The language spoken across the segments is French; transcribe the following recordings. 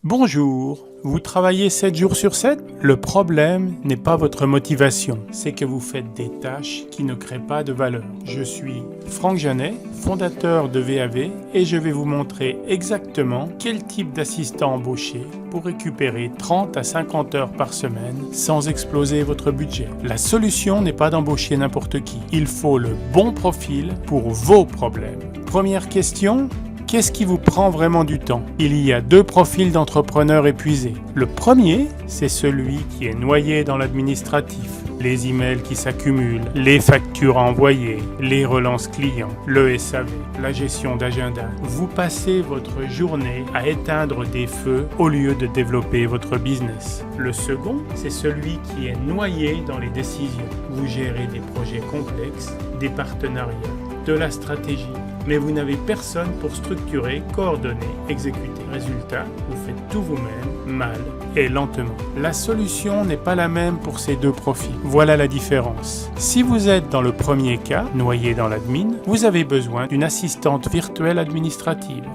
Bonjour, vous travaillez 7 jours sur 7? Le problème n'est pas votre motivation, c'est que vous faites des tâches qui ne créent pas de valeur. Je suis Franck Janet, fondateur de VAV et je vais vous montrer exactement quel type d'assistant embaucher pour récupérer 30 à 50 heures par semaine sans exploser votre budget. La solution n'est pas d'embaucher n'importe qui, il faut le bon profil pour vos problèmes. Première question. Qu'est-ce qui vous prend vraiment du temps? Il y a 2 profils d'entrepreneurs épuisés. Le premier, c'est celui qui est noyé dans l'administratif. Les emails qui s'accumulent, les factures à envoyer, les relances clients, le SAV, la gestion d'agenda. Vous passez votre journée à éteindre des feux au lieu de développer votre business. Le second, c'est celui qui est noyé dans les décisions. Vous gérez des projets complexes, des partenariats, de la stratégie. Mais vous n'avez personne pour structurer, coordonner, exécuter. Résultat, vous faites tout vous-même, mal et lentement. La solution n'est pas la même pour ces 2 profils. Voilà la différence. Si vous êtes dans le premier cas, noyé dans l'admin, vous avez besoin d'une assistante virtuelle administrative.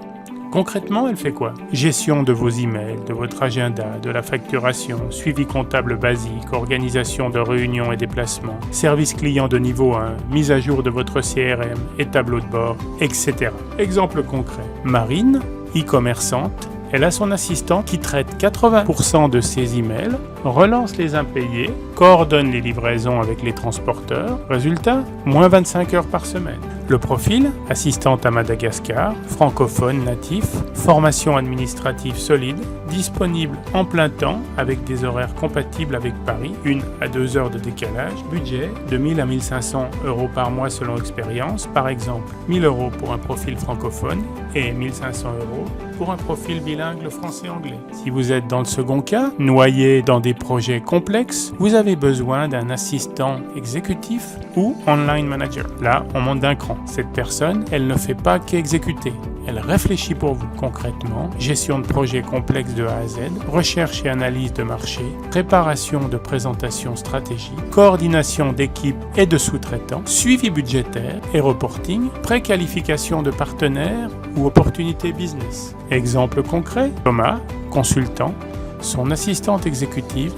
Concrètement, elle fait quoi? Gestion de vos emails, de votre agenda, de la facturation, suivi comptable basique, organisation de réunions et déplacements, service client de niveau 1, mise à jour de votre CRM et tableau de bord, etc. Exemple concret. Marine, e-commerçante, elle a son assistant qui traite 80% de ses emails, relance les impayés, coordonne les livraisons avec les transporteurs. Résultat, moins 25 heures par semaine. Le profil, assistante à Madagascar, francophone natif, formation administrative solide, disponible en plein temps avec des horaires compatibles avec Paris, 1 à 2 heures de décalage, budget de 1000 à 1500 euros par mois selon expérience, par exemple 1000 euros pour un profil francophone et 1500 euros pour un profil bilingue français-anglais. Si vous êtes dans le second cas, noyé dans des projets complexes, vous avez besoin d'un assistant exécutif ou online manager. Là, on monte d'un cran. Cette personne, elle ne fait pas qu'exécuter. Elle réfléchit pour vous. Concrètement, gestion de projets complexes de A à Z, recherche et analyse de marché, préparation de présentations stratégiques, coordination d'équipes et de sous-traitants, suivi budgétaire et reporting, préqualification de partenaires ou opportunités business. Exemple concret, Thomas, consultant, son assistante exécutive,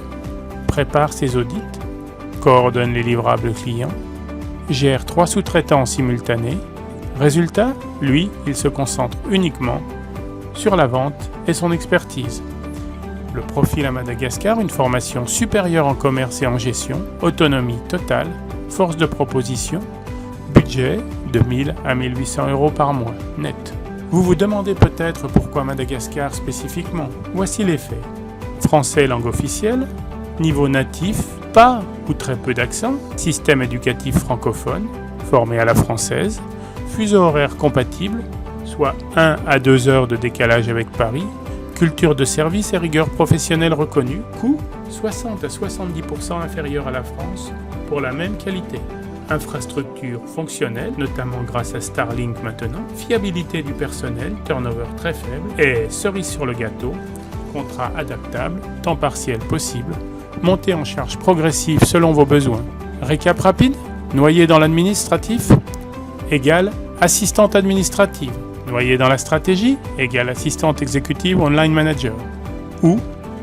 prépare ses audits, coordonne les livrables clients, gère 3 sous-traitants en simultané. Résultat, lui, il se concentre uniquement sur la vente et son expertise. Le profil à Madagascar, une formation supérieure en commerce et en gestion, autonomie totale, force de proposition, budget de 1000 à 1800 euros par mois, net. Vous vous demandez peut-être pourquoi Madagascar spécifiquement. Voici les faits. Français langue officielle, niveau natif, pas ou très peu d'accent, système éducatif francophone, formé à la française, fuseau horaire compatible, soit 1 à 2 heures de décalage avec Paris, culture de service et rigueur professionnelle reconnue, coût 60 à 70% inférieur à la France pour la même qualité. Infrastructure fonctionnelle, notamment grâce à Starlink maintenant, fiabilité du personnel, turnover très faible et cerise sur le gâteau, contrat adaptable, temps partiel possible, montée en charge progressive selon vos besoins. Récap rapide, noyé dans l'administratif égale assistante administrative, noyé dans la stratégie égale assistante exécutive online manager, ou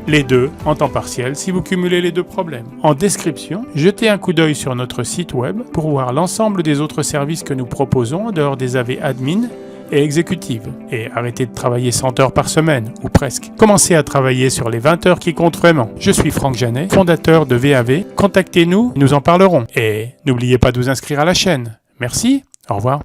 les 2 en temps partiel si vous cumulez les 2 problèmes. En description, jetez un coup d'œil sur notre site web pour voir l'ensemble des autres services que nous proposons en dehors des AV admin et exécutive. Et arrêtez de travailler 100 heures par semaine, ou presque. Commencez à travailler sur les 20 heures qui comptent vraiment. Je suis Franck Janet, fondateur de VAV. Contactez-nous, nous en parlerons. Et n'oubliez pas de vous inscrire à la chaîne. Merci, au revoir.